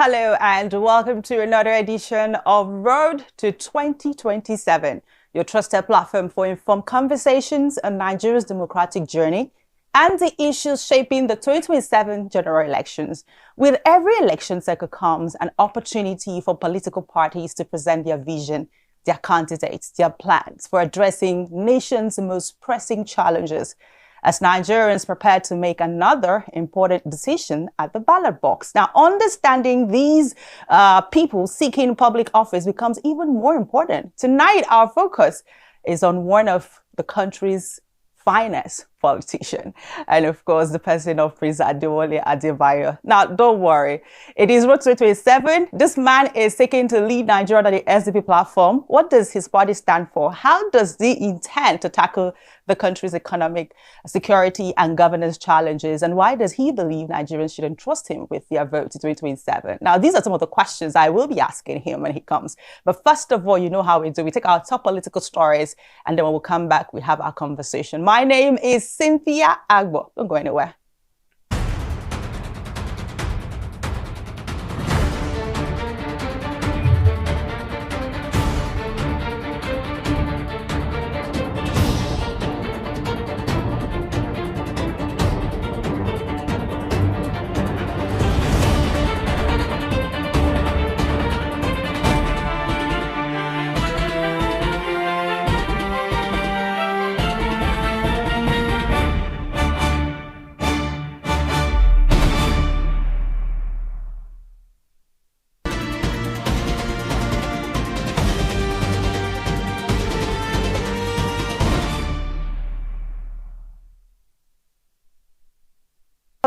Hello and welcome to another edition of Road to 2027, your trusted platform for informed conversations on Nigeria's democratic journey and the issues shaping the 2027 general elections. With every election cycle comes an opportunity for political parties to present their vision, their candidates, their plans for addressing nation's most pressing challenges, as Nigerians prepare to make another important decision at the ballot box. Now, understanding these people seeking public office becomes even more important. Tonight, our focus is on one of the country's finest politician, and of course, the person of Prince Adewale Adebayo. Now, don't worry, it is Road 2027. This man is seeking to lead Nigeria on the SDP platform. What does his party stand for? How does he intend to tackle the country's economic, security, and governance challenges? And why does he believe Nigerians should entrust him with their vote to 2027? Now, these are some of the questions I will be asking him when he comes. But first of all, you know how we do. We take our top political stories, and then when we come back, we have our conversation. My name is Cynthia Agbo. Don't go anywhere.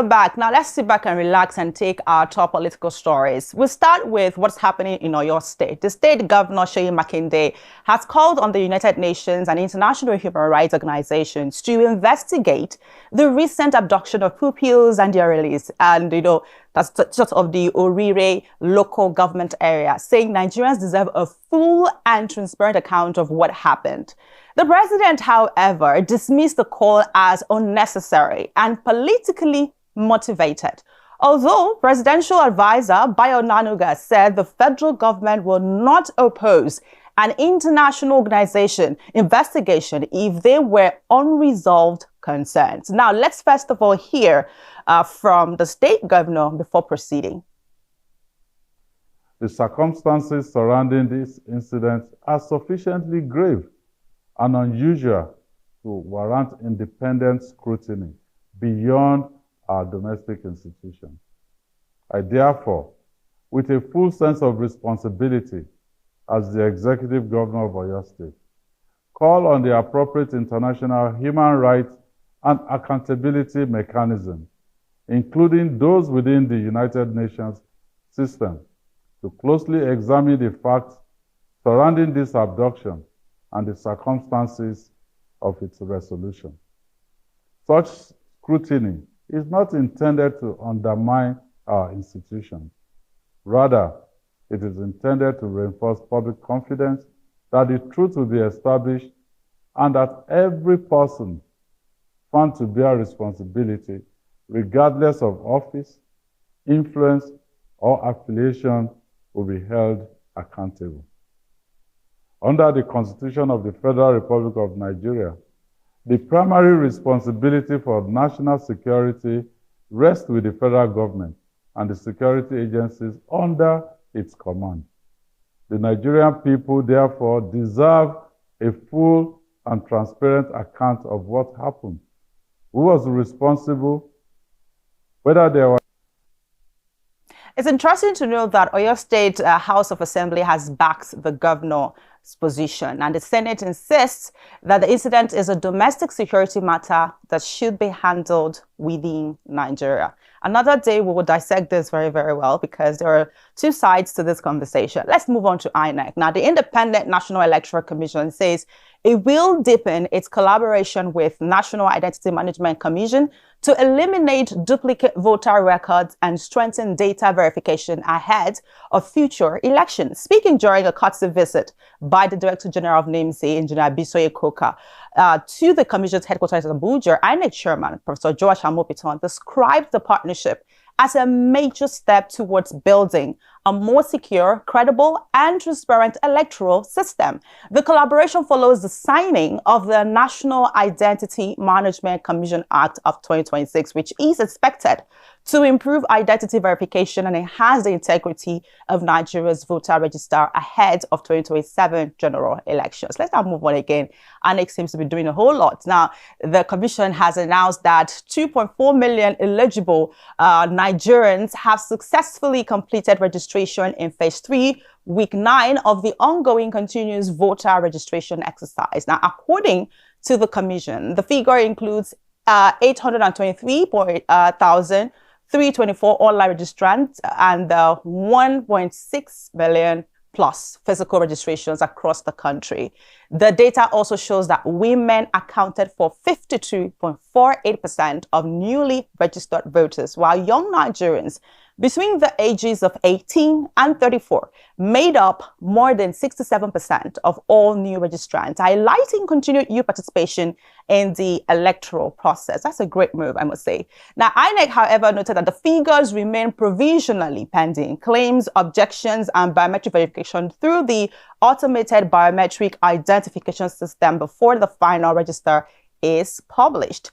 Back. Now, let's sit back and relax and take our top political stories. We'll start with what's happening in Oyo State. The state governor, Seyi Makinde, has called on the United Nations and international human rights organizations to investigate the recent abduction of pupils and their release. And, that's sort of the Orire local government area, saying Nigerians deserve a full and transparent account of what happened. The president, however, dismissed the call as unnecessary and politically motivated. Although presidential advisor Bayo Nanuga said the federal government will not oppose an international organization investigation if there were unresolved concerns. Now, let's first of all hear from the state governor before proceeding. The circumstances surrounding this incident are sufficiently grave and unusual to warrant independent scrutiny beyond our domestic institutions. I therefore, with a full sense of responsibility as the executive governor of Oyo State, call on the appropriate international human rights and accountability mechanisms, including those within the United Nations system, to closely examine the facts surrounding this abduction and the circumstances of its resolution. Such scrutiny is not intended to undermine our institutions. Rather, it is intended to reinforce public confidence that the truth will be established and that every person found to bear responsibility, regardless of office, influence, or affiliation, will be held accountable. Under the Constitution of the Federal Republic of Nigeria, the primary responsibility for national security rests with the federal government and the security agencies under its command. The Nigerian people, therefore, deserve a full and transparent account of what happened, who was responsible, whether there were. It's interesting to know that Oyo State House of Assembly has backed the governor's position, and the Senate insists that the incident is a domestic security matter that should be handled within Nigeria. Another day, we will dissect this very, very well because there are two sides to this conversation. Let's move on to INEC. Now, the Independent National Electoral Commission says it will deepen its collaboration with National Identity Management Commission to eliminate duplicate voter records and strengthen data verification ahead of future elections. Speaking during a courtesy visit by the Director General of NIMSI, Engineer Bisoye Koka, to the Commission's headquarters in Abuja, INEC Chairman Professor Joash Amopiton described the partnership as a major step towards building a more secure, credible, and transparent electoral system. The collaboration follows the signing of the National Identity Management Commission Act of 2026, which is expected to improve identity verification and enhance the integrity of Nigeria's voter register ahead of 2027 general elections. Let's now move on again. INEC seems to be doing a whole lot. Now, the commission has announced that 2.4 million eligible Nigerians have successfully completed registration in phase 3, week 9 of the ongoing continuous voter registration exercise. Now, according to the commission, the figure includes 823,000 324 online registrants and 1.6 million plus physical registrations across the country. The data also shows that women accounted for 52.48% of newly registered voters, while young Nigerians between the ages of 18 and 34 made up more than 67% of all new registrants, highlighting continued youth participation in the electoral process. That's a great move, I must say. Now, INEC, however, noted that the figures remain provisionally pending claims, objections, and biometric verification through the automated biometric identification system before the final register is published.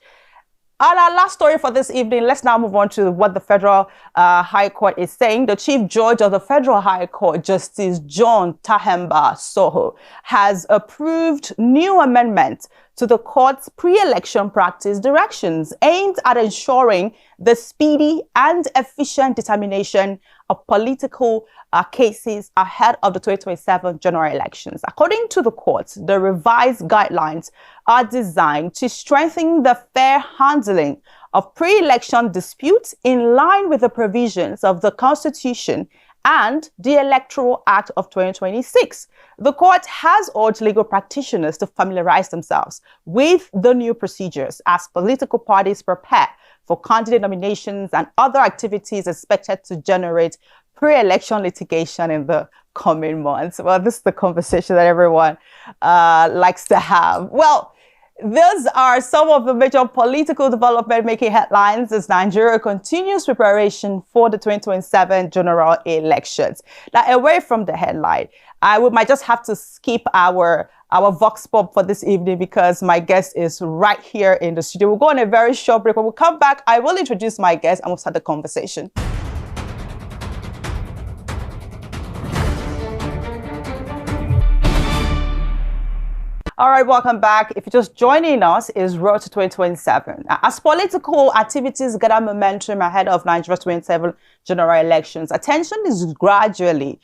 And our last story for this evening, let's now move on to what the Federal High Court is saying. The Chief Judge of the Federal High Court, Justice John Tahemba Soho, has approved new amendments to the court's pre-election practice directions aimed at ensuring the speedy and efficient determination of political cases ahead of the 2027 general elections. According to the court, the revised guidelines are designed to strengthen the fair handling of pre-election disputes in line with the provisions of the Constitution and the Electoral Act of 2026. The court has urged legal practitioners to familiarize themselves with the new procedures as political parties prepare for candidate nominations and other activities expected to generate pre-election litigation in the coming months. Well, this is the conversation that everyone likes to have. Well, those are some of the major political development making headlines as Nigeria continues preparation for the 2027 general elections. Now, away from the headline, might just have to skip our Vox Pop for this evening because my guest is right here in the studio. We'll go on a very short break. When we come back, I will introduce my guest and we'll start the conversation. All right, welcome back. If you're just joining us, is Road to 2027. As political activities gather momentum ahead of Nigeria's 2027 general elections, attention is gradually,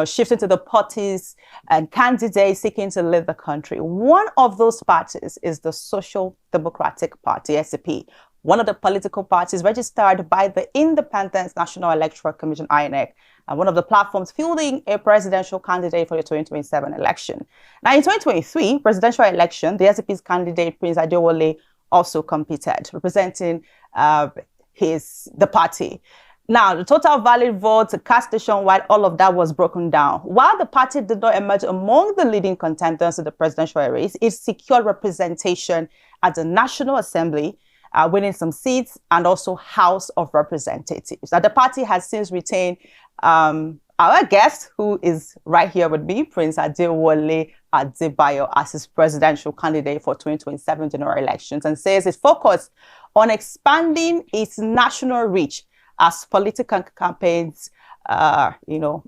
shifting to the parties and candidates seeking to lead the country. One of those parties is the Social Democratic Party, SDP, one of the political parties registered by the Independent National Electoral Commission, INEC, and one of the platforms fielding a presidential candidate for the 2027 election. Now, in 2023 presidential election, the SDP's candidate, Prince Adewale, also competed, representing the party. Now, the total valid votes cast nationwide, all of that was broken down. While the party did not emerge among the leading contenders in the presidential race, it secured representation at the National Assembly, winning some seats, and also House of Representatives. Now, the party has since retained our guest, who is right here with me, Prince Adewale Adebayo, as his presidential candidate for 2027 general elections, and says it's focused on expanding its national reach as political campaigns,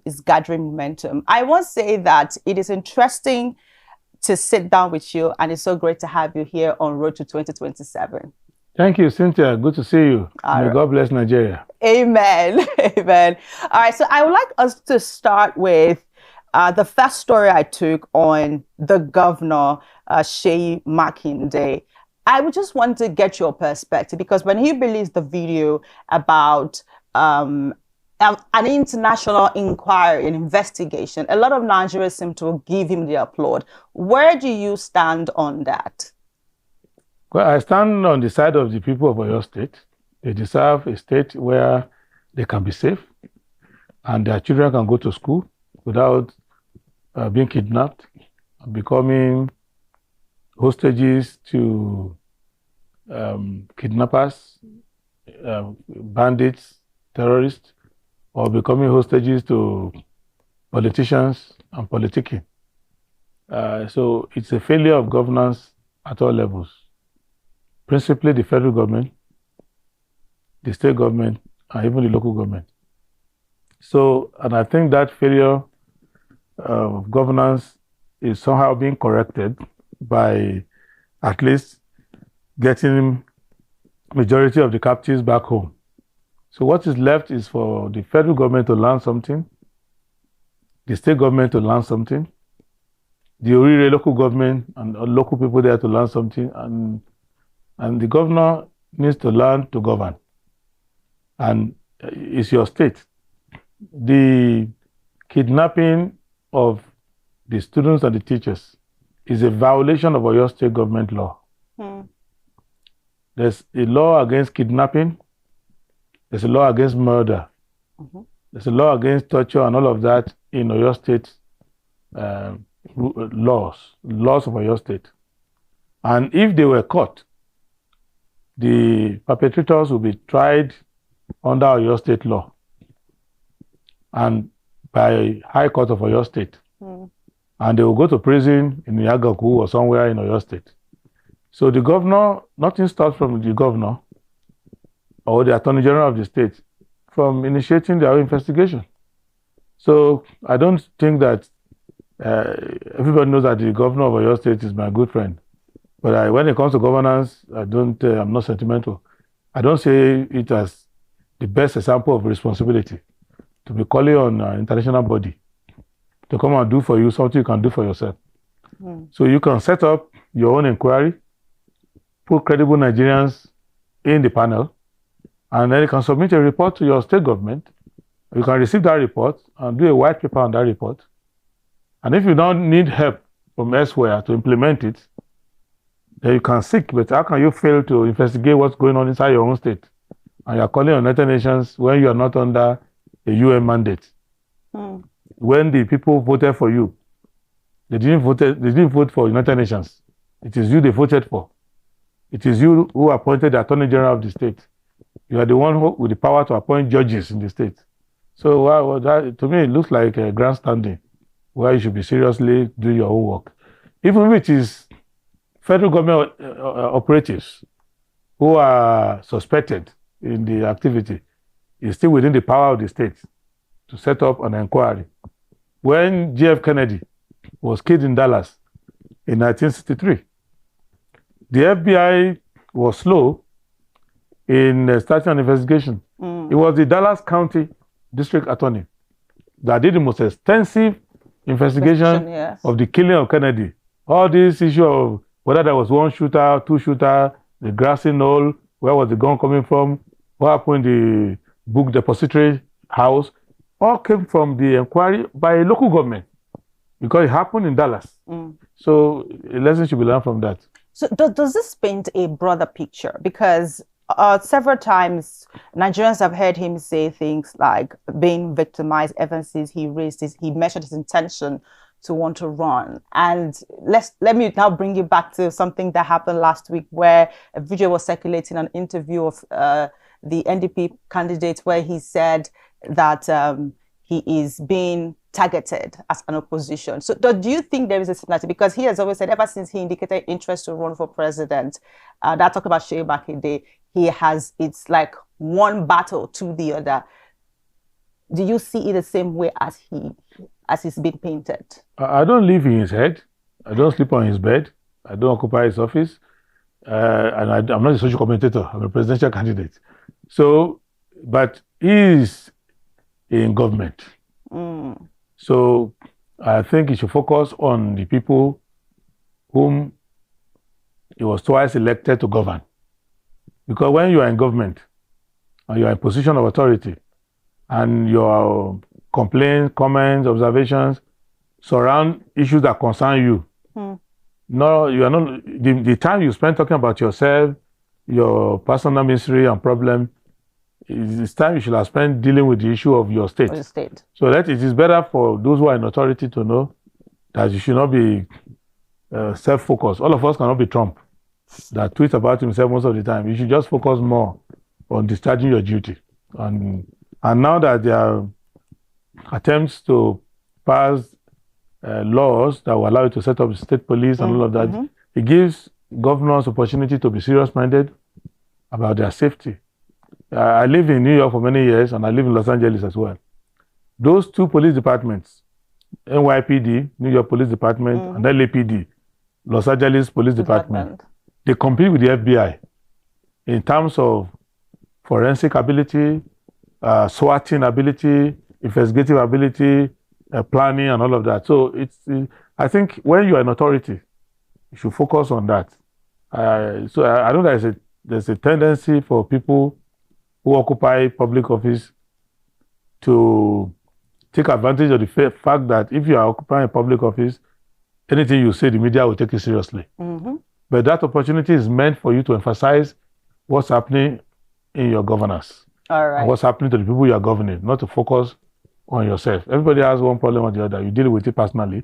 is gathering momentum. I won't say that it is interesting to sit down with you, and it's so great to have you here on Road to 2027. Thank you, Cynthia. Good to see you. May God bless Nigeria. Amen. Amen. All right. So I would like us to start with the first story I took on the governor, Seyi Makinde. I would just want to get your perspective because when he released the video about an international inquiry and investigation, a lot of Nigerians seem to give him the applaud. Where do you stand on that? Well, I stand on the side of the people of Oyo State. They deserve a state where they can be safe and their children can go to school without being kidnapped, becoming hostages to kidnappers, bandits, terrorists or becoming hostages to politicians and politicking. So it's a failure of governance at all levels, principally the federal government, the state government, and even the local government. So, and I think that failure of governance is somehow being corrected by at least getting majority of the captives back home. So what is left is for the federal government to learn something, the state government to learn something, the Orire local government and local people there to learn something, and the governor needs to learn to govern. And it's your state. The kidnapping of the students and the teachers is a violation of your state government law. There's a law against kidnapping. There's a law against murder. There's a law against torture and all of that in Oyo State laws of Oyo State. And if they were caught, the perpetrators will be tried under Oyo State law and by High Court of Oyo State. And they will go to prison in Yagaku or somewhere in Oyo State. So the governor, nothing stops from the governor or the Attorney General of the state from initiating their investigation. So I don't think that everybody knows that the governor of Oyo State is my good friend. But when it comes to governance, I'm not sentimental. I don't say it as the best example of responsibility to be calling on an international body to come and do for you something you can do for yourself. So you can set up your own inquiry, put credible Nigerians in the panel, and then you can submit a report to your state government. You can receive that report and do a white paper on that report. And if you don't need help from elsewhere to implement it, then you can seek. But how can you fail to investigate what's going on inside your own state? And you're calling on United Nations when you are not under a UN mandate. When the people voted for you, they didn't vote for United Nations. It is you they voted for. It is you who appointed the Attorney General of the state. You are the one with the power to appoint judges in the state. So to me, it looks like a grandstanding where you should be seriously doing your own work. Even if it is federal government operatives who are suspected in the activity, it's still within the power of the state to set up an inquiry. When J.F. Kennedy was killed in Dallas in 1963, the FBI was slow in starting an investigation. It was the Dallas County District Attorney that did the most extensive investigation of the killing of Kennedy. All this issue of whether there was one shooter, two shooter, the grassy knoll, where was the gun coming from, what happened in the book depository house, all came from the inquiry by a local government because it happened in Dallas. So a lesson should be learned from that. So does this paint a broader picture? Because several times Nigerians have heard him say things like being victimized ever since he mentioned his intention to want to run. And let me now bring you back to something that happened last week where a video was circulating, an interview of the NDP candidate where he said that he is being targeted as an opposition. So do you think there is a similarity? Because he has always said ever since he indicated interest to run for president, that talk about Sheyi Makinde, it's like one battle to the other. Do you see it the same way as he's been painted? I don't live in his head. I don't sleep on his bed. I don't occupy his office. And I'm not a social commentator. I'm a presidential candidate. So, but he is in government. So I think he should focus on the people whom he was twice elected to govern. Because when you are in government and you are in position of authority and your complaints, comments, observations surround issues that concern you, no, you are not, the time you spend talking about yourself, your personal misery and problem, it's time you should have spent dealing with the issue of your state. So that it is better for those who are in authority to know that you should not be self-focused. All of us cannot be Trump that tweets about himself most of the time. You should just focus more on discharging your duty and And now that there are attempts to pass laws that will allow you to set up state police and all of that, it gives governors opportunity to be serious-minded about their safety. I lived in New York for many years, and I live in Los Angeles as well. Those two police departments, NYPD, New York Police Department, and LAPD, Los Angeles Police Department, they compete with the FBI in terms of forensic ability, SWATing ability, investigative ability, planning, and all of that. So I think when you are an authority, you should focus on that. So I know there's a tendency for people who occupy public office to take advantage of the fact that if you are occupying a public office, anything you say, the media will take it seriously. But that opportunity is meant for you to emphasize what's happening in your governance. All right. And what's happening to the people you are governing, not to focus on yourself. Everybody has one problem or the other. You deal with it personally.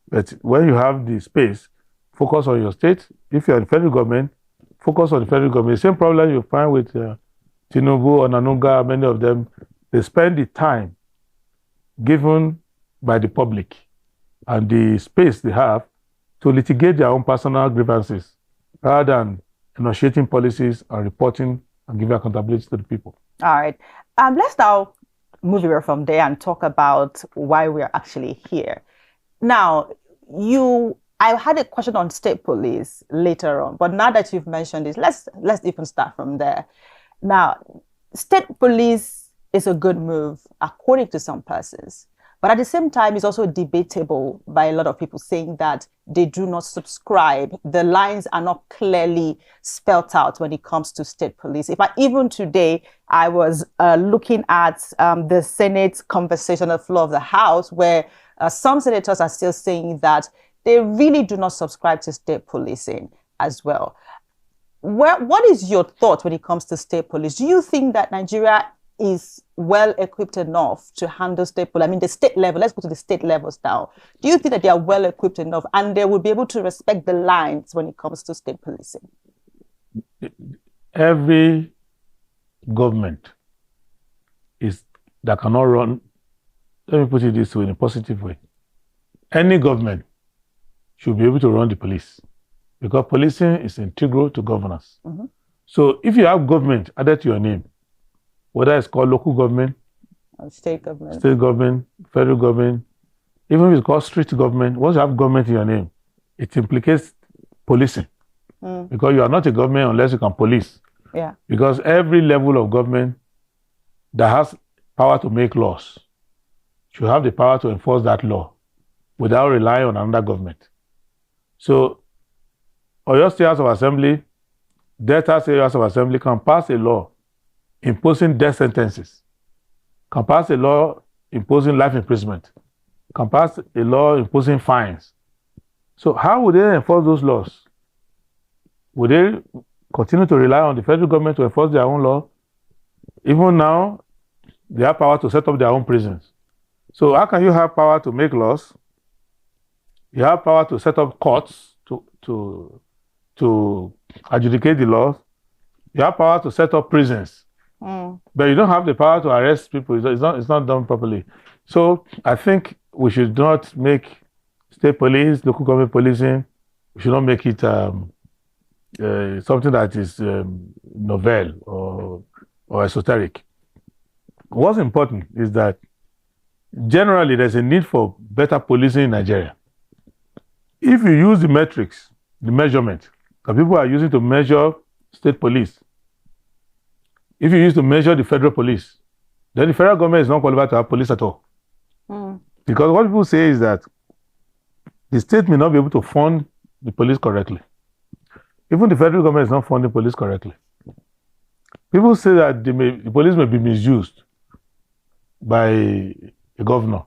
But when you have the space, focus on your state. If you're the federal government, focus on the federal government. The same problem you find with Tinubu, Onanunga, many of them, they spend the time given by the public and the space they have to litigate their own personal grievances rather than initiating policies and reporting and giving accountability to the people. All right. Let's now move away from there and talk about why we're actually here. Now, I had a question on state police later on, but now that you've mentioned this, let's even start from there. Now, state police is a good move according to some persons, but at the same time, it's also debatable by a lot of people saying that they do not subscribe. The lines are not clearly spelt out when it comes to state police. Even today, I was looking at the Senate conversation on the floor of the House, where some senators are still saying that they really do not subscribe to state policing as well. What is your thought when it comes to state police? Do you think that Nigeria is well equipped enough to handle state police? I mean, the state level, let's go to the state levels now. Do you think that they are well equipped enough and they will be able to respect the lines when it comes to state policing? Every government that cannot run, let me put it this way, in a positive way. Any government should be able to run the police because policing is integral to governance. So if you have government added to your name, whether it's called local government, state government, federal government, even if it's called street government, once you have government in your name, it implicates policing. Because you are not a government unless you can police. Yeah. Because every level of government that has power to make laws should have the power to enforce that law without relying on another government. So, Oyo State House of Assembly, Delta State House of Assembly can pass a law imposing death sentences, can pass a law imposing life imprisonment, can pass a law imposing fines. So how would they enforce those laws? Would they continue to rely on the federal government to enforce their own law? Even now, they have power to set up their own prisons. So how can you have power to make laws? You have power to set up courts to adjudicate the laws. You have power to set up prisons. But you don't have the power to arrest people. It's not done properly. So I think we should not make state police, local government policing, we should not make it something that is novel or esoteric. What's important is that generally there's a need for better policing in Nigeria. If you use the metrics, the measurement that people are using to measure state police, if you use to measure the federal police, then the federal government is not qualified to have police at all. Because what people say is that the state may not be able to fund the police correctly. Even the federal government is not funding police correctly. People say that the police may be misused by a governor.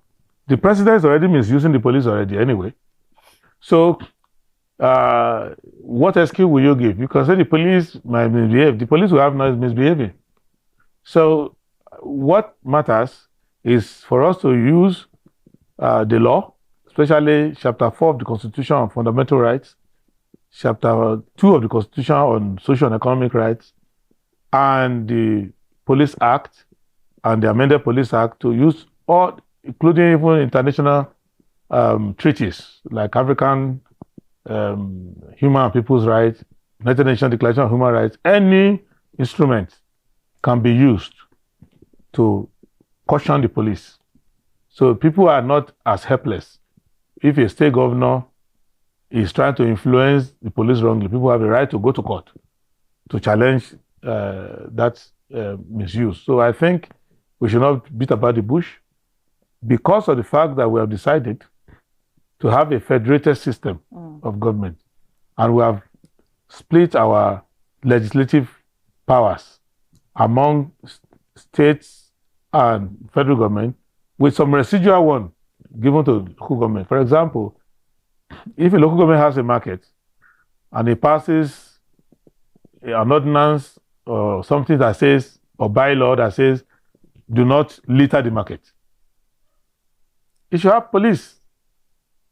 The president is already misusing the police already anyway. So what excuse will you give? You can say the police might misbehave. The police will have not misbehaving. So what matters is for us to use the law, especially Chapter 4 of the Constitution on Fundamental Rights, Chapter 2 of the Constitution on Social and Economic Rights, and the Police Act, and the amended Police Act to use all, including even international treaties like African Human and People's Rights, United Nations Declaration of Human Rights. Any instrument can be used to caution the police. So people are not as helpless. If a state governor is trying to influence the police wrongly, people have a right to go to court to challenge that misuse. So I think we should not beat about the bush, because of the fact that we have decided to have a federated system of government, and we have split our legislative powers among states and federal government, with some residual one given to local government. For example, if a local government has a market and it passes an ordinance or something that says, or bylaw that says, do not litter the market, it should have police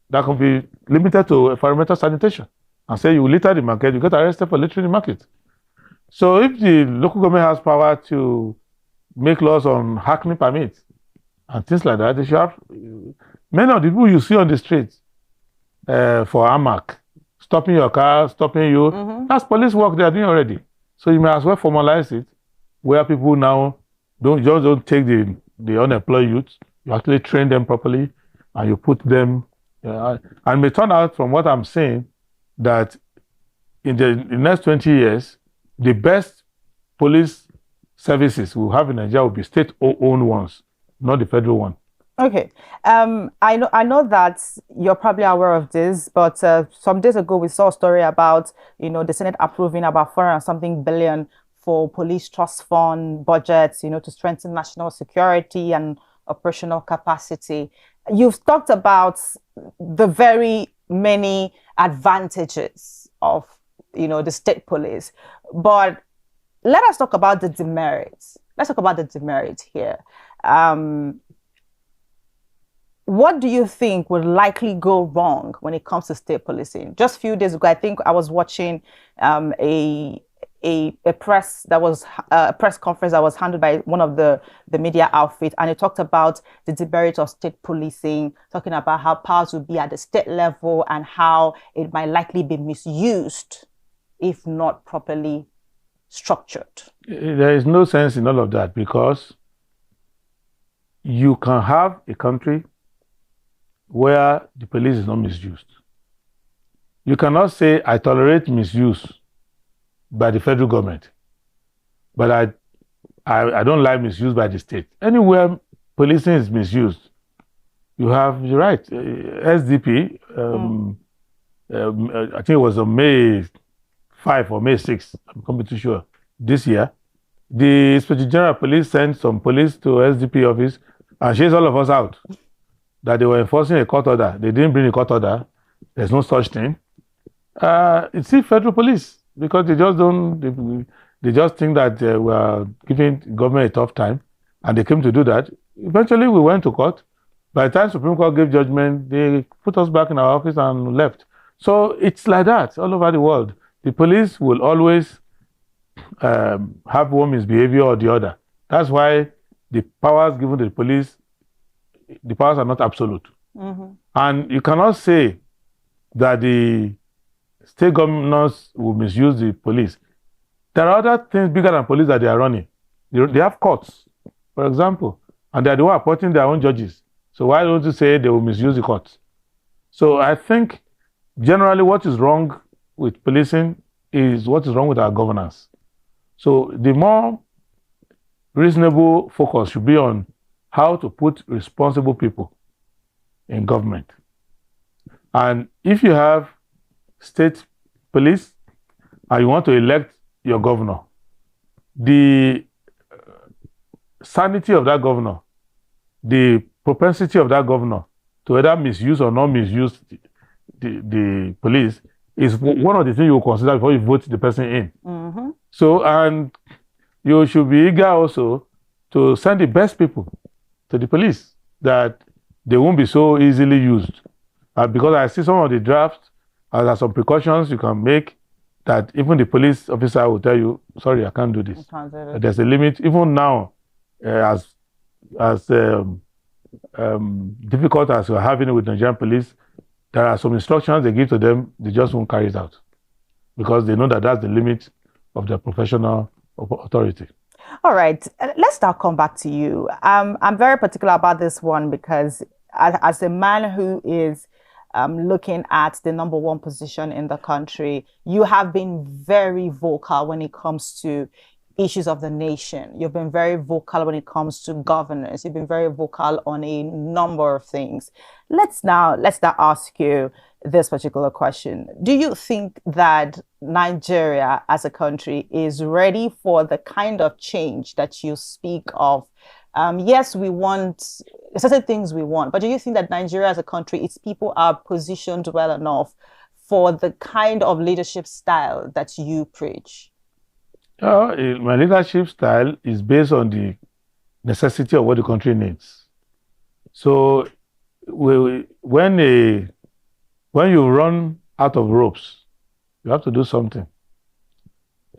that can be limited to environmental sanitation, and say you litter the market, you get arrested for littering the market. So if the local government has power to make laws on hacking permits and things like that, they should have many of the people you see on the streets for AMAC, stopping your car, stopping you, that's police work they are doing already. So you may as well formalize it, where people now don't take the unemployed youth, you actually train them properly, and you put them, and it may turn out from what I'm saying that in the next 20 years, the best police services we'll have in Nigeria will be state-owned ones, not the federal one. Okay. I know that you're probably aware of this, but some days ago we saw a story about, the Senate approving about 400-something billion for police trust fund budgets, to strengthen national security and operational capacity. You've talked about the very many advantages of, the state police, but let us talk about the demerits. Let's talk about the demerits here. What do you think would likely go wrong when it comes to state policing? Just a few days ago, I think I was watching a press conference that was handled by one of the media outfits, and it talked about the demerit of state policing, talking about how powers will be at the state level and how it might likely be misused if not properly structured. There is no sense in all of that, because you can have a country where the police is not misused. You cannot say, I tolerate misuse by the federal government, but I don't like misuse by the state. Anywhere policing is misused, you have the right. SDP, I think it was on May 5 or May 6, I'm completely sure, this year, the Inspector General of Police sent some police to SDP office and chased all of us out, that they were enforcing a court order. They didn't bring a court order. There's no such thing. It's the federal police, because they just think that we are giving government a tough time, and they came to do that. Eventually, we went to court. By the time Supreme Court gave judgment, they put us back in our office and left. So it's like that all over the world. The police will always have one misbehavior or the other. That's why the powers given to the police, the powers are not absolute. And you cannot say that the state governors will misuse the police. There are other things bigger than police that they are running. They have courts, for example, and they are the one appointing their own judges. So why don't you say they will misuse the courts? So I think generally what is wrong with policing is what is wrong with our governance. So the more reasonable focus should be on how to put responsible people in government. And if you have state police and you want to elect your governor, the sanity of that governor, the propensity of that governor to either misuse or not misuse the police is one of the things you will consider before you vote the person in. So, and you should be eager also to send the best people to the police, that they won't be so easily used. Because I see some of the drafts, there are some precautions you can make that even the police officer will tell you, sorry, I can't do this. There's a limit. Even now, as difficult as we're having it with Nigerian police, there are some instructions they give to them, they just won't carry it out because they know that that's the limit of their professional authority. All right, let's now come back to you. I'm very particular about this one because as a man who is looking at the #1 position in the country, you have been very vocal when it comes to issues of the nation. You've been very vocal when it comes to governance. You've been very vocal on a number of things. Let's now ask you this particular question. Do you think that Nigeria as a country is ready for the kind of change that you speak of? Yes, we want certain things we want, but do you think that Nigeria as a country, its people are positioned well enough for the kind of leadership style that you preach? My leadership style is based on the necessity of what the country needs. So when you run out of ropes, you have to do something.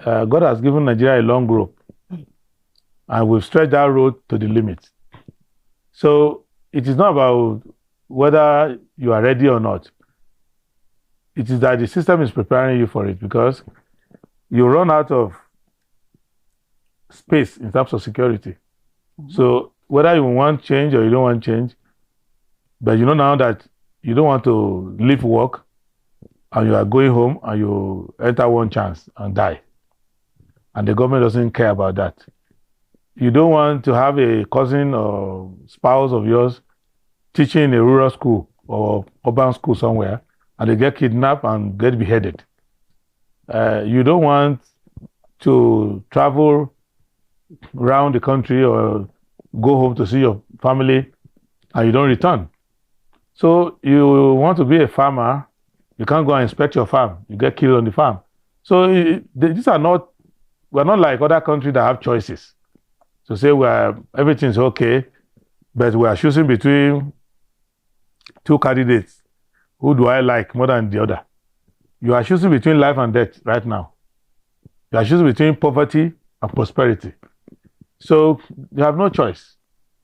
God has given Nigeria a long rope, and we've stretched that road to the limit. So it is not about whether you are ready or not. It is that the system is preparing you for it, because you run out of space in terms of security. So whether you want change or you don't want change, but you know now that you don't want to leave work and you are going home and you enter one chance and die. And the government doesn't care about that. You don't want to have a cousin or spouse of yours teaching in a rural school or urban school somewhere and they get kidnapped and get beheaded. You don't want to travel around the country or go home to see your family and you don't return. So you want to be a farmer, you can't go and inspect your farm, you get killed on the farm. So we're not like other countries that have choices. To say everything's okay, but we are choosing between two candidates. Who do I like more than the other? You are choosing between life and death right now. You are choosing between poverty and prosperity. So you have no choice.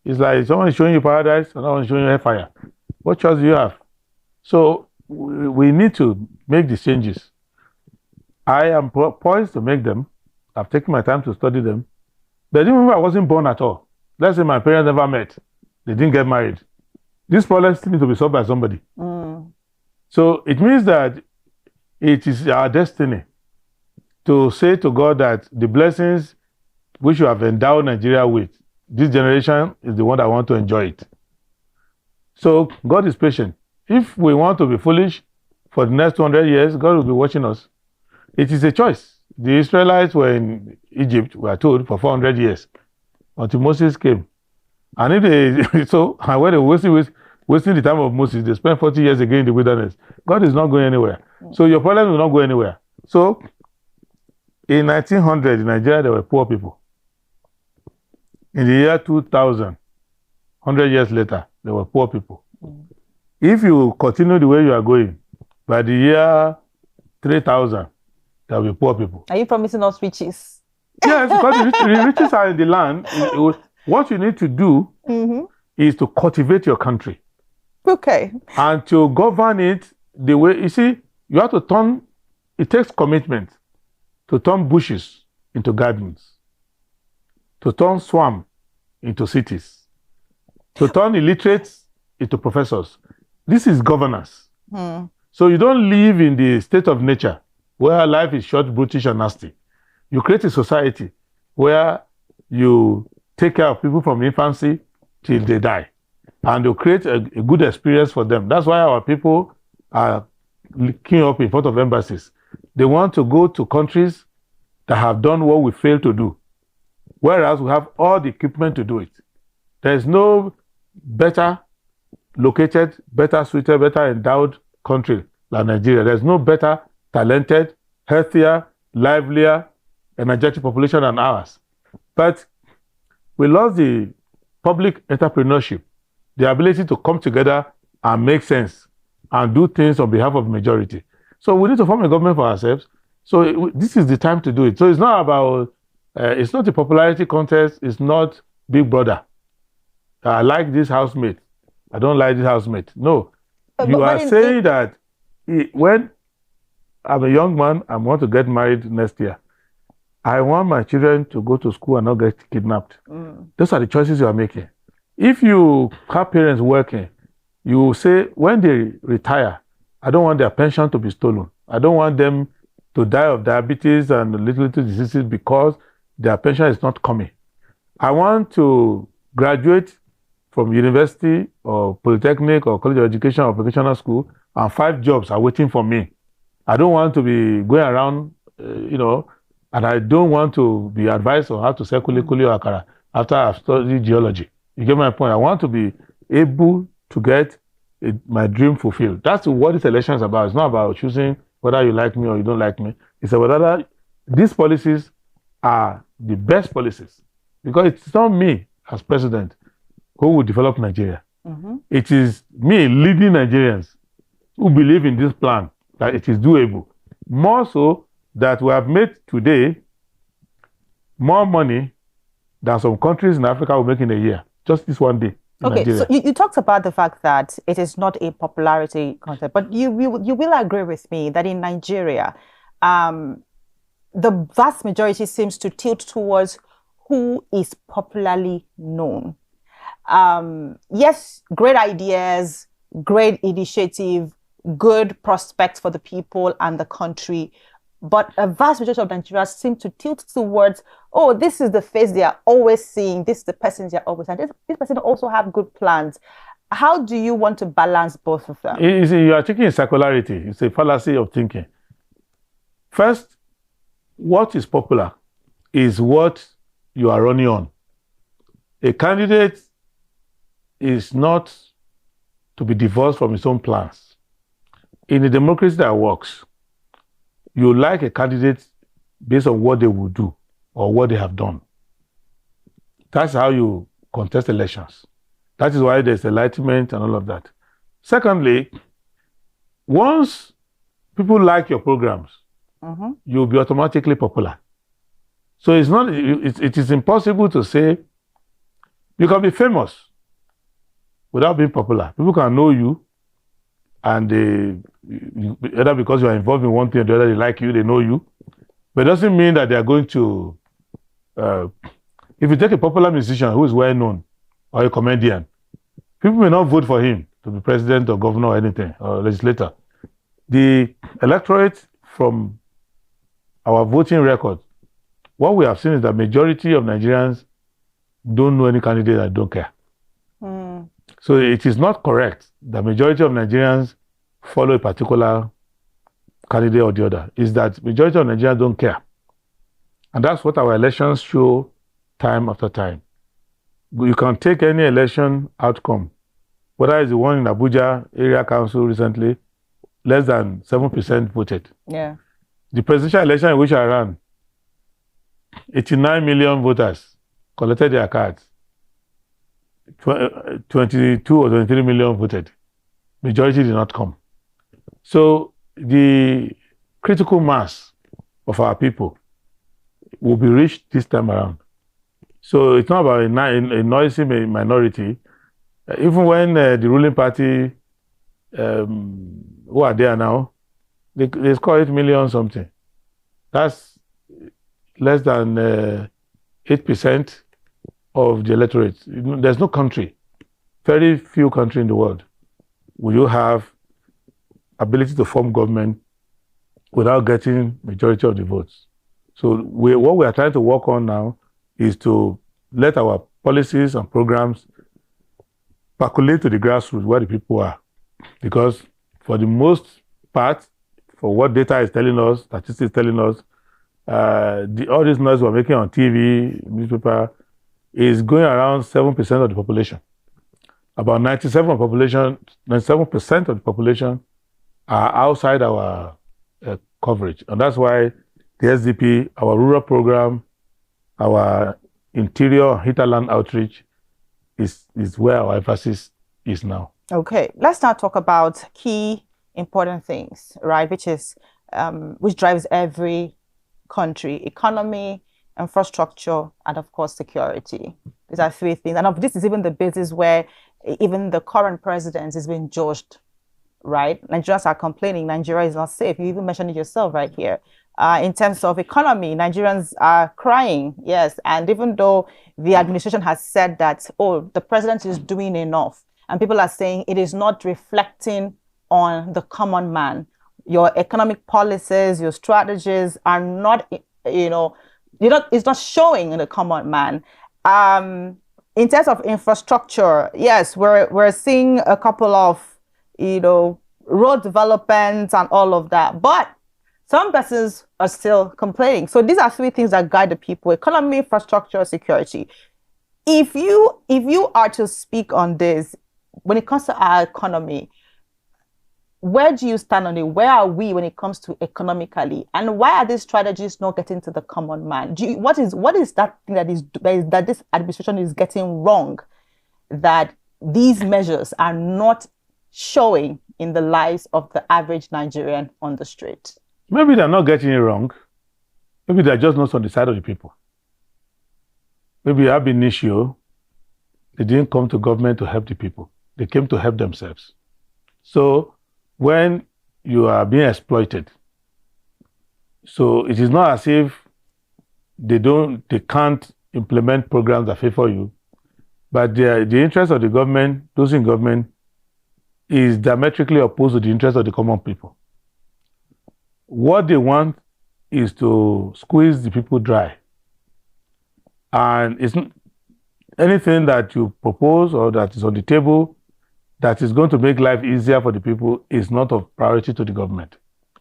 It's like someone is showing you paradise, another one is showing you hellfire. What choice do you have? So we need to make these changes. I am poised to make them. I've taken my time to study them. But even if I wasn't born at all, let's say my parents never met, they didn't get married, this problem still needs to be solved by somebody. So it means that it is our destiny to say to God that the blessings which you have endowed Nigeria with, this generation is the one that want to enjoy it. So God is patient. If we want to be foolish for the next 200 years, God will be watching us. It is a choice. The Israelites were in Egypt, we are told, for 400 years until Moses came. And if when they were wasting the time of Moses, they spent 40 years again in the wilderness. God is not going anywhere. So your problem will not go anywhere. So in 1900 in Nigeria, there were poor people. In the year 2000, 100 years later, there were poor people. If you continue the way you are going, by the year 3000, there will be poor people. Are you promising us riches? Yes, because the riches are in the land. What you need to do is to cultivate your country. Okay. And to govern it the way, you see, you have to turn, it takes commitment to turn bushes into gardens, to turn swamp into cities, to turn illiterates into professors. This is governance. So you don't live in the state of nature where life is short, brutish, and nasty. You create a society where you take care of people from infancy till they die. And you create a good experience for them. That's why our people are queuing up in front of embassies. They want to go to countries that have done what we failed to do, whereas we have all the equipment to do it. There is no better located, better suited, better endowed country like Nigeria. There's no better talented, healthier, livelier, energetic population than ours. But we lost the public entrepreneurship, the ability to come together and make sense and do things on behalf of the majority. So we need to form a government for ourselves. So this is the time to do it. So it's not about, it's not a popularity contest. It's not Big Brother. I like this housemate. I don't like this housemate. No. But You are saying that when I'm a young man, I want to get married next year. I want my children to go to school and not get kidnapped. Those are the choices you are making. If you have parents working, you say when they retire, I don't want their pension to be stolen. I don't want them to die of diabetes and little diseases because their pension is not coming. I want to graduate from university or polytechnic or college of education or vocational school and 5 jobs are waiting for me. I don't want to be going around, and I don't want to be advised on how to sell kuli or akara after I've studied geology. You get my point? I want to be able to get my dream fulfilled. That's what this election is about. It's not about choosing whether you like me or you don't like me. It's about whether these policies are the best policies. Because it's not me as president who will develop Nigeria. It is me leading Nigerians who believe in this plan, that it is doable. More so that we have made today more money than some countries in Africa will make in a year. Just this one day. Okay, Nigeria. so you talked about the fact that it is not a popularity contest, but you will agree with me that in Nigeria, the vast majority seems to tilt towards who is popularly known. Yes, great ideas, great initiative, good prospects for the people and the country. But a vast majority of Nigerians seem to tilt towards, oh, this is the face they are always seeing. This is the person they are always seeing. This person also have good plans. How do you want to balance both of them? You are taking a circularity. It's a fallacy of thinking. First, what is popular is what you are running on. A candidate is not to be divorced from his own plans. In a democracy that works, you like a candidate based on what they will do or what they have done. That's how you contest elections. That is why there's enlightenment and all of that. Secondly, once people like your programs, you'll be automatically popular. So it's not. It is impossible to say you can be famous without being popular. People can know you, and either because you are involved in one thing or the other, they like you, they know you. But it doesn't mean that they are going to. If you take a popular musician who is well known or a comedian, people may not vote for him to be president or governor or anything or legislator. The electorate from our voting record, what we have seen is that majority of Nigerians don't know any candidate that don't care. So it is not correct. The majority of Nigerians follow a particular candidate or the other. Is that majority of Nigerians don't care. And that's what our elections show time after time. You can take any election outcome, whether it's the one in Abuja area council recently, less than 7% voted. Yeah. The presidential election in which I ran, 89 million voters collected their cards. 22 or 23 million voted. Majority did not come. So the critical mass of our people will be reached this time around. So it's not about a noisy minority. Even when the ruling party, who are there now, they score 8 million something. That's less than 8% of the electorate. There's no country, very few countries in the world, will you have ability to form government without getting majority of the votes. So what we are trying to work on now is to let our policies and programs percolate to the grassroots where the people are. Because for the most part, for what data is telling us, statistics is telling us, all this noise we're making on TV, newspaper, is going around 7% of the population. About 97% of the population are outside our coverage. And that's why the SDP, our rural program, our interior hinterland outreach is where our emphasis is now. Okay, let's now talk about key important things, right? Which is which drives every country: economy, infrastructure, and of course, security. These are three things. And this is even the basis where even the current president is being judged, right? Nigerians are complaining Nigeria is not safe. You even mentioned it yourself right here. In terms of economy, Nigerians are crying, yes. And even though the administration has said that, oh, the president is doing enough, and people are saying it is not reflecting on the common man. Your economic policies, your strategies are not, it's not showing in the common man. In terms of infrastructure, yes, we're seeing a couple of, road development and all of that, but some persons are still complaining. So these are three things that guide the people: economy, infrastructure, security. If you are to speak on this, when it comes to our economy, where do you stand on it? Where are we when it comes to economically? And why are these strategies not getting to the common man? What is that thing that this administration is getting wrong, that these measures are not showing in the lives of the average Nigerian on the street? Maybe they're not getting it wrong. Maybe they're just not on the side of the people. Maybe ab initio, they didn't come to government to help the people. They came to help themselves. So when you are being exploited, so it is not as if they can't implement programs that favor you, but the interest of the government, those in government, is diametrically opposed to the interest of the common people. What they want is to squeeze the people dry. And it's anything that you propose or that is on the table that is going to make life easier for the people is not of priority to the government.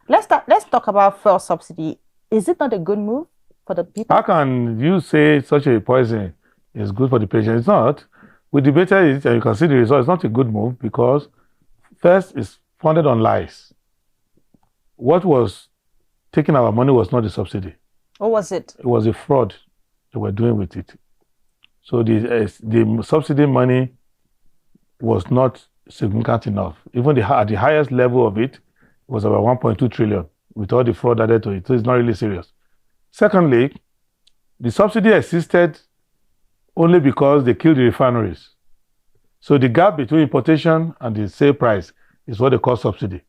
Let's talk about fuel subsidy. Is it not a good move for the people? How can you say such a poison is good for the patient? It's not. We debated it and you can see the result. It's not a good move because first, it's funded on lies. What was taking our money was not the subsidy. What was it? It was a fraud they were doing with it. So the subsidy money was not significant enough. Even at the highest level of it was about 1.2 trillion with all the fraud added to it. So it's not really serious. Secondly, the subsidy existed only because they killed the refineries. So the gap between importation and the sale price is what they call subsidy.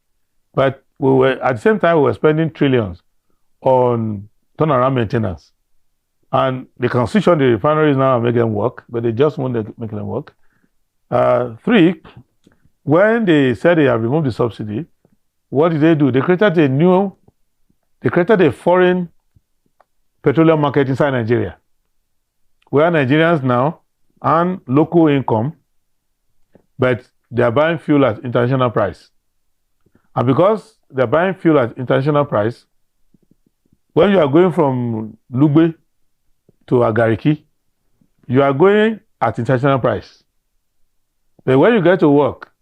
But at the same time, we were spending trillions on turnaround maintenance. And they can switch on the refineries now and make them work, but they just won't make them work. Three, when they said they have removed the subsidy, what did they do? They created a foreign petroleum market inside Nigeria, where Nigerians now earn local income, but they are buying fuel at international price. And because they're buying fuel at international price, when you are going from Lugbe to Agariki, you are going at international price. But when you get to work,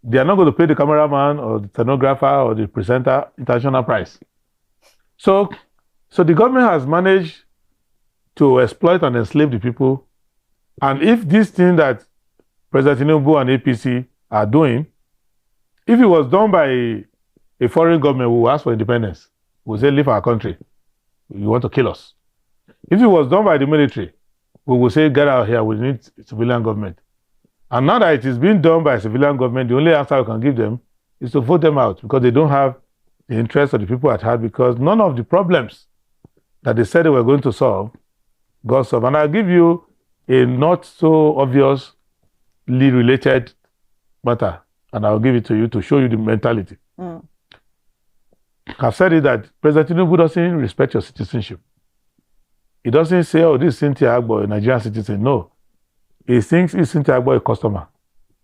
they are not going to pay the cameraman or the stenographer or the presenter international price. So the government has managed to exploit and enslave the people. And if this thing that President Tinubu and APC are doing, if it was done by a foreign government who asked for independence, we say, leave our country. You want to kill us. If it was done by the military, we will say, get out here, we need civilian government. And now that it is being done by civilian government, the only answer we can give them is to vote them out because they don't have the interest of the people at heart, because none of the problems that they said they were going to solve got solved. And I'll give you a not so obviously related matter, and I'll give it to you to show you the mentality. I've said it that President Tinubu doesn't respect your citizenship. He doesn't say, oh, this is Cynthia Agbo, a Nigerian citizen. No. He thinks is Cynthia Agbo a customer.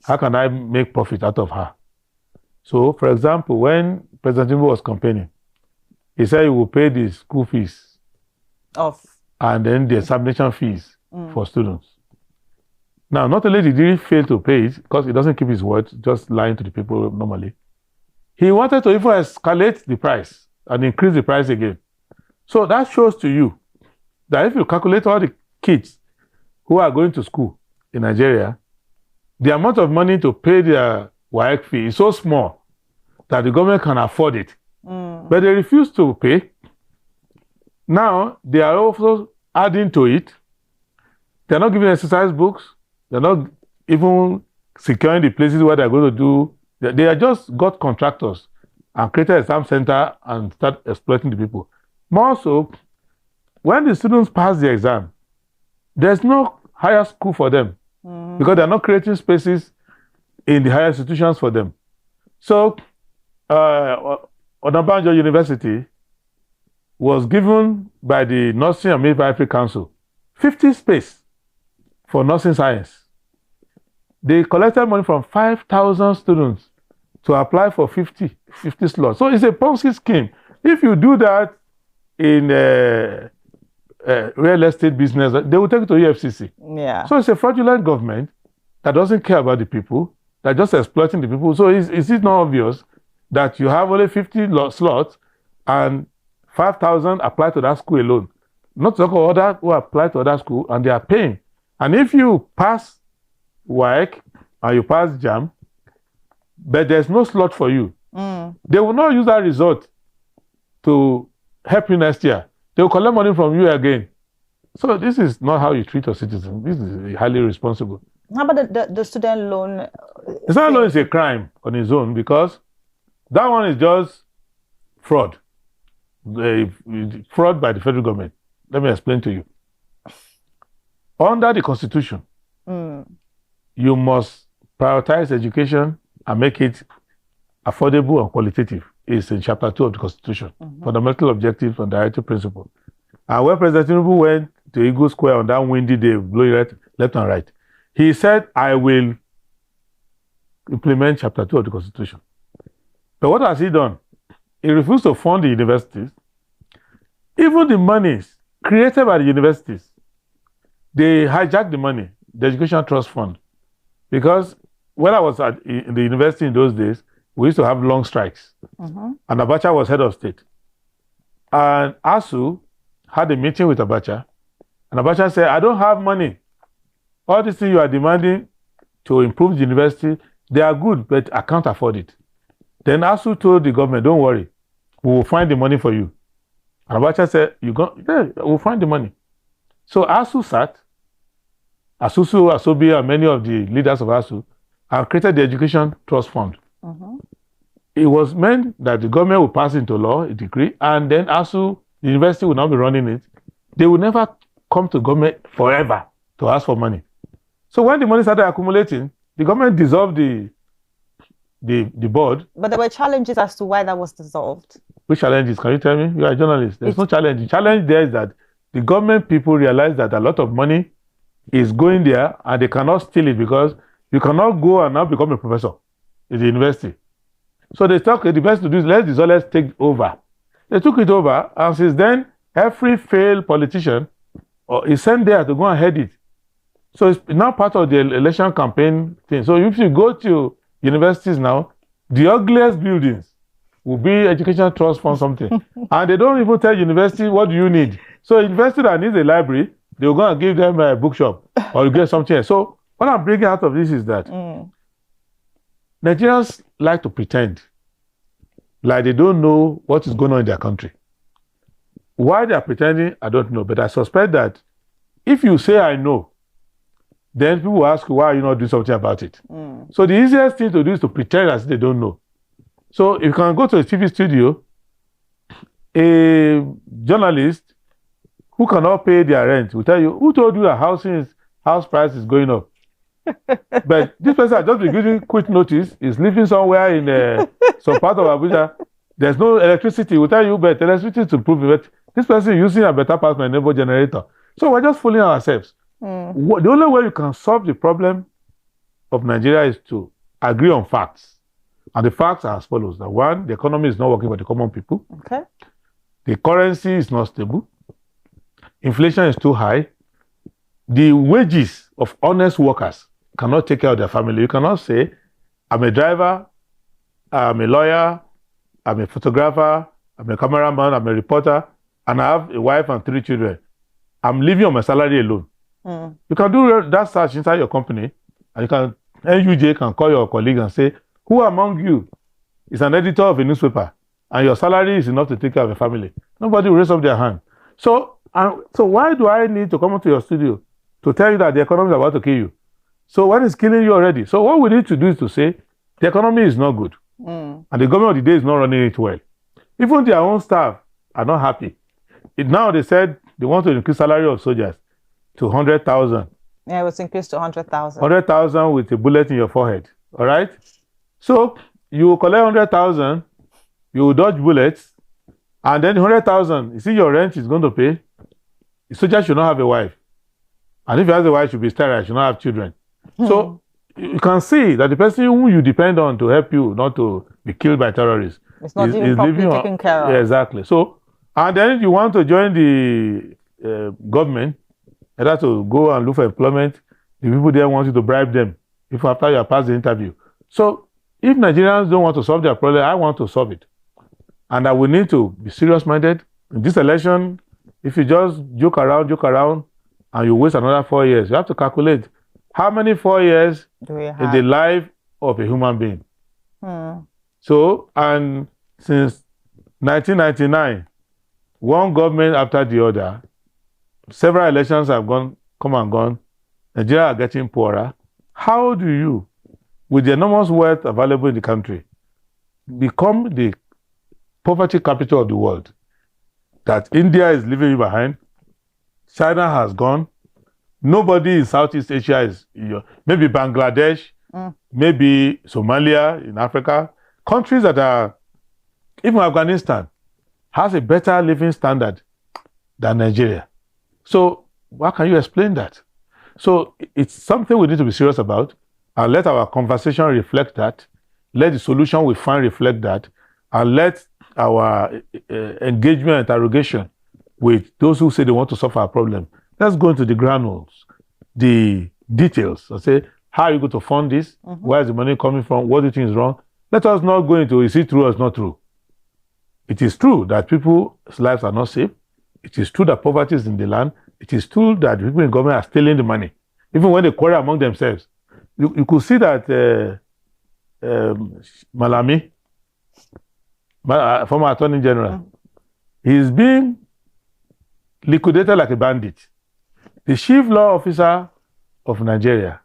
How can I make profit out of her? So, for example, when President Tinubu was campaigning, he said he will pay the school fees and then the examination fees for students. Now, not only did he fail to pay it, because he doesn't keep his word, just lying to the people normally, he wanted to even escalate the price and increase the price again. So that shows to you that if you calculate all the kids who are going to school in Nigeria, the amount of money to pay their WAEC fee is so small that the government can afford it. But they refuse to pay. Now, they are also adding to it. They're not giving exercise books. They're not even securing the places where they're going to do. They are just got contractors and created exam center and start exploiting the people. More so, when the students pass the exam, there's no higher school for them because they're not creating spaces in the higher institutions for them. So, Onabanjo University was given by the Nursing and Midwifery Council 50 space for nursing science. They collected money from 5,000 students to apply for 50 slots. So it's a Ponzi scheme. If you do that in real estate business, they will take it to EFCC. Yeah. So it's a fraudulent government that doesn't care about the people, that just exploiting the people. So is it not obvious that you have only 50 slots and 5,000 apply to that school alone? Not to talk about others who apply to other school and they are paying. And if you pass WAEC and you pass JAM, but there's no slot for you, they will not use that result to help you next year. They will collect money from you again. So this is not how you treat a citizen. This is highly irresponsible. How about the student loan? The student loan is a crime on its own because that one is just fraud. Fraud by the federal government. Let me explain to you. Under the Constitution, you must prioritize education and make it affordable and qualitative. It's in Chapter 2 of the Constitution, fundamental objectives and directive principle. And when President Tinubu went to Eagle Square on that windy day, blowing left and right, he said, I will implement Chapter 2 of the Constitution. But what has he done? He refused to fund the universities. Even the monies created by the universities, they hijacked the money, the Education Trust Fund. Because when I was in the university in those days, we used to have long strikes. And Abacha was head of state. And ASU had a meeting with Abacha. And Abacha said, I don't have money. All these things you are demanding to improve the university, they are good, but I can't afford it. Then ASU told the government, don't worry, we will find the money for you. And Abacha said, yeah, we'll find the money. So ASU sat, Asusu, Asobi, and many of the leaders of ASU, and created the Education Trust Fund. It was meant that the government would pass into law, a decree, and then ASU, the university would not be running it. They would never come to government forever to ask for money. So when the money started accumulating, the government dissolved the board. But there were challenges as to why that was dissolved. Which challenges? Can you tell me? You are a journalist. There's no challenge. The challenge there is that the government people realize that a lot of money is going there and they cannot steal it because you cannot go and now become a professor in the university. So they thought the best to do is let's take over. They took it over, and since then, every failed politician is sent there to go and head it. So it's now part of the election campaign thing. So if you go to universities now, the ugliest buildings will be Education Trust Fund something. And they don't even tell university, what do you need? So university that needs a library, they'll go and give them a bookshop or you get something else. So what I'm bringing out of this is that Nigerians like to pretend like they don't know what is going on in their country. Why they are pretending, I don't know. But I suspect that if you say I know, then people will ask you, why are you not doing something about it? So the easiest thing to do is to pretend as they don't know. So if you can go to a TV studio, a journalist who cannot pay their rent will tell you, who told you that house price is going up? But this person has just been giving quick notice, is living somewhere in some part of Abuja. There's no electricity. We'll tell you, but electricity to prove it. But this person is using a better part of my neighbor generator. So we're just fooling ourselves. The only way you can solve the problem of Nigeria is to agree on facts. And the facts are as follows. That one, the economy is not working for the common people. Okay. The currency is not stable. Inflation is too high. The wages of honest workers cannot take care of their family. You cannot say, I'm a driver, I'm a lawyer, I'm a photographer, I'm a cameraman, I'm a reporter, and I have a wife and 3 children. I'm living on my salary alone. You can do that search inside your company, and you can, NUJ can call your colleague and say, who among you is an editor of a newspaper, and your salary is enough to take care of a family? Nobody will raise up their hand. So why do I need to come into your studio to tell you that the economy is about to kill you? So when it's killing you already, so what we need to do is to say the economy is not good, and the government of the day is not running it well. Even their own staff are not happy. Now they said they want to increase salary of soldiers to 100,000. Yeah, it was increased to 100,000. 100,000 with a bullet in your forehead. All right. So you collect 100,000, you dodge bullets, and then 100,000. You see, your rent is going to pay. The soldier should not have a wife, and if he has a wife, should be sterile. Should not have children. So you can see that the person who you depend on to help you not to be killed by terrorists it's not even properly taken care of. Yeah, exactly. So, and then you want to join the government, and have to go and look for employment. The people there want you to bribe them if after you have passed the interview. So if Nigerians don't want to solve their problem, I want to solve it. And that we need to be serious-minded. In this election, if you just joke around, and you waste another 4 years, you have to calculate how many 4 years in the life of a human being. So, and since 1999, one government after the other, several elections have come and gone. Nigeria are getting poorer. How do you, with the enormous wealth available in the country, become the poverty capital of the world? That India is leaving you behind, China has gone, nobody in Southeast Asia is, maybe Bangladesh, maybe Somalia in Africa, countries that are, even Afghanistan, has a better living standard than Nigeria. So how can you explain that? So it's something we need to be serious about, and let our conversation reflect that. Let the solution we find reflect that, and let our engagement, interrogation with those who say they want to solve our problem. Let's go into the granules, the details, and say, how are you going to fund this? Where is the money coming from? What do you think is wrong? Let us not go into, is it true or is not true? It is true that people's lives are not safe. It is true that poverty is in the land. It is true that people in government are stealing the money, even when they quarrel among themselves. You could see that Malami, former Attorney General, he's being liquidated like a bandit. The chief law officer of Nigeria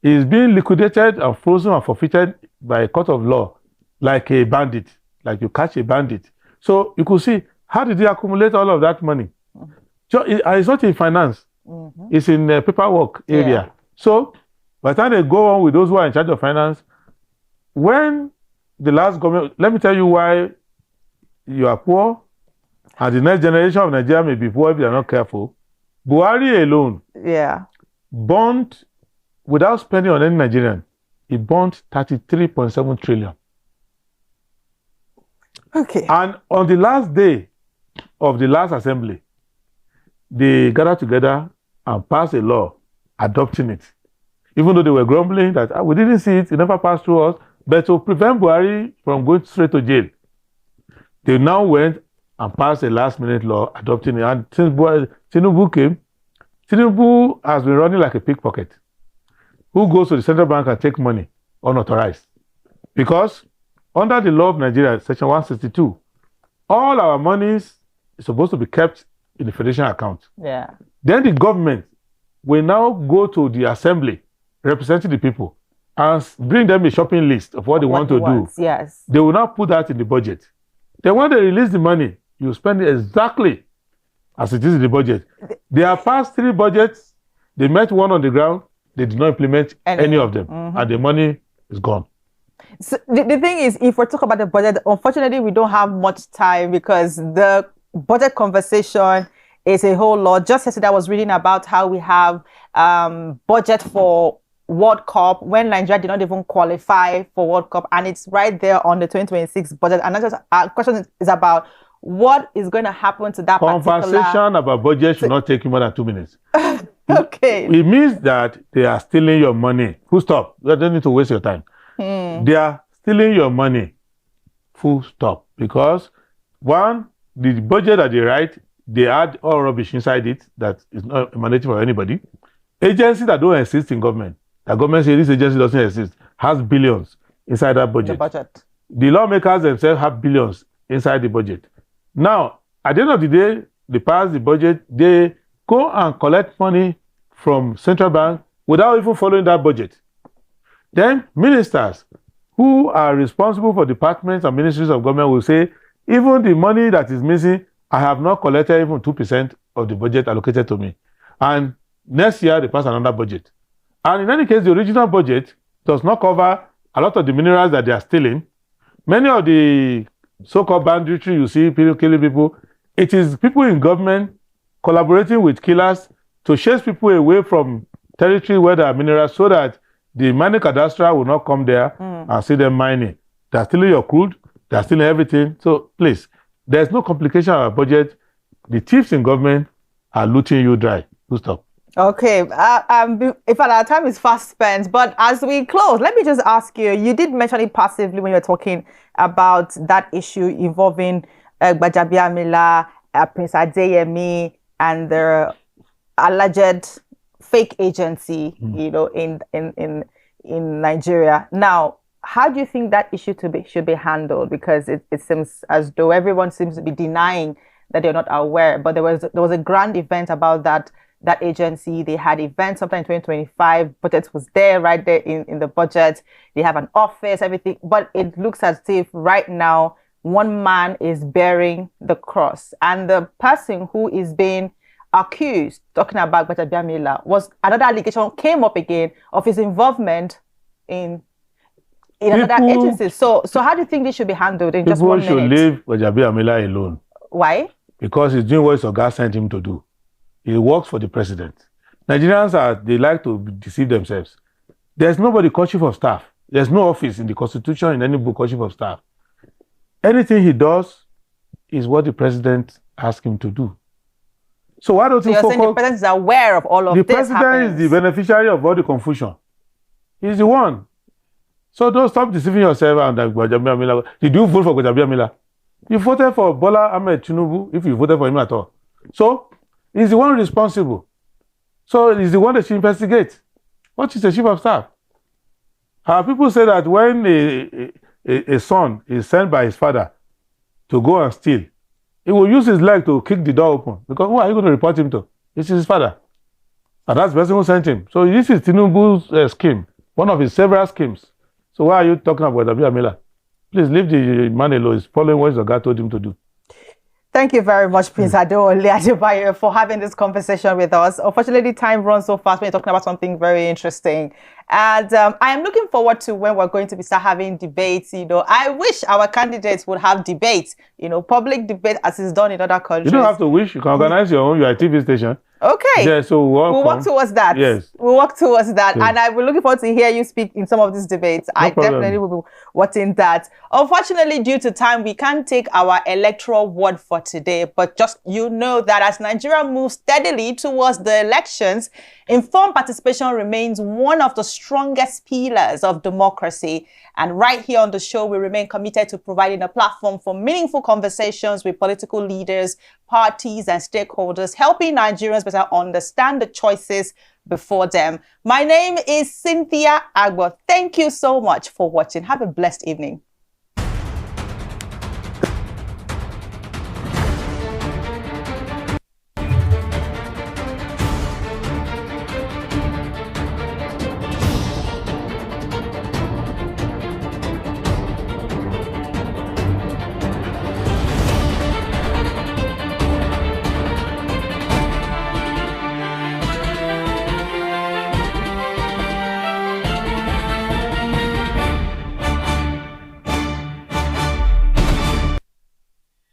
is being liquidated and frozen and forfeited by a court of law like a bandit, like you catch a bandit. So you could see, how did he accumulate all of that money? So it's not in finance. It's in the paperwork area. Yeah. So by the time they go on with those who are in charge of finance, when the last government, let me tell you why you are poor, and the next generation of Nigeria may be poor if they are not careful. Buhari alone, bond, without spending on any Nigerian, he bond 33.7 trillion. Okay. And on the last day of the last assembly, they gathered together and passed a law adopting it. Even though they were grumbling that we didn't see it, it never passed through us, but to prevent Buhari from going straight to jail, they now went and passed a last-minute law adopting it. And since Tinubu came, Tinubu has been running like a pickpocket who goes to the central bank and take money unauthorized. Because under the law of Nigeria, Section 162, all our monies is supposed to be kept in the federation account. Yeah. Then the government will now go to the assembly representing the people and bring them a shopping list of what they want to do. Yes. They will now put that in the budget. Then when they release the money, you spend it exactly as it is in the budget. They have passed 3 budgets. They met one on the ground. They did not implement any of them. And the money is gone. So the thing is, if we're talking about the budget, unfortunately, we don't have much time because the budget conversation is a whole lot. Just yesterday, I was reading about how we have budget for World Cup when Nigeria did not even qualify for World Cup, and it's right there on the 2026 budget. And that's just, our question is about what is going to happen to that conversation about budget should not take you more than 2 minutes. Okay. It means that they are stealing your money. Full stop. You don't need to waste your time. They are stealing your money. Full stop. Because one, the budget that they write, they add all rubbish inside it that is not emanating from anybody. Agencies that don't exist in government, the government says this agency doesn't exist, has billions inside that budget. The lawmakers themselves have billions inside the budget. Now, at the end of the day, they pass the budget, they go and collect money from central bank without even following that budget. Then ministers who are responsible for departments and ministries of government will say, even the money that is missing, I have not collected even 2% of the budget allocated to me. And next year, they pass another budget. And in any case, the original budget does not cover a lot of the minerals that they are stealing. Many of the so-called banditry you see, people killing people, it is people in government collaborating with killers to chase people away from territory where there are minerals so that the mining cadastre will not come there and see them mining. They are stealing your crude, they are stealing everything. So please, there's no complication of our budget. The thieves in government are looting you dry. Full stop. Okay, if our time is fast spent, but as we close, let me just ask you, you did mention it passively when you were talking about that issue involving Gbajabiamila, Prince Adeyemi, and the alleged fake agency, you know, in Nigeria. Now, how do you think that issue should be handled? Because it seems as though everyone seems to be denying that they're not aware. But there was a grand event about that agency. They had events sometime in 2025. Budget was there, right there in the budget. They have an office, everything. But it looks as if right now one man is bearing the cross, and the person who is being accused, talking about Gbajabiamila, was another allegation came up again of his involvement in another agency. So how do you think this should be handled in just 1 minute? People should leave Gbajabiamila alone. Why? Because he's doing what his Oga sent him to do. He works for the president. Nigerians they like to deceive themselves. There's nobody called chief of staff. There's no office in the constitution in any book called chief of staff. Anything he does is what the president asks him to do. So why don't you focus? Saying the president is aware of all of this happening? The president is the beneficiary of all the confusion. He's the one. So don't stop deceiving yourself. And Gbajabiamila. Did you vote for Gbajabiamila? You voted for Bola Ahmed Tinubu if you voted for him at all. So he's the one responsible. So he's the one that should investigate. What is the chief of staff? People say that when a son is sent by his father to go and steal, he will use his leg to kick the door open. Because who are you going to report him to? This is his father. And that's the person who sent him. So this is Tinubu's scheme, one of his several schemes. So why are you talking about Gbajabiamila? Please leave the man alone. He's following what Oga told him to do. Thank you very much, Prince Adewale Adebayo, for having this conversation with us. Unfortunately, time runs so fast when you're talking about something very interesting. And I am looking forward to when we're going to start having debates. You know, I wish our candidates would have debates, you know, public debate as is done in other countries. You don't have to wish. You can organize your own TV station. Okay. Yeah, so we'll work towards that. Yes. We'll work towards that. Yes. And I will looking forward to hear you speak in some of these debates. No problem. Definitely will be watching that. Unfortunately, due to time, we can't take our electoral word for today. But just you know that as Nigeria moves steadily towards the elections, informed participation remains one of the strongest pillars of democracy. And right here on the show, we remain committed to providing a platform for meaningful conversations with political leaders, parties, and stakeholders, helping Nigerians better understand the choices before them. My name is Cynthia Agbo. Thank you so much for watching. Have a blessed evening.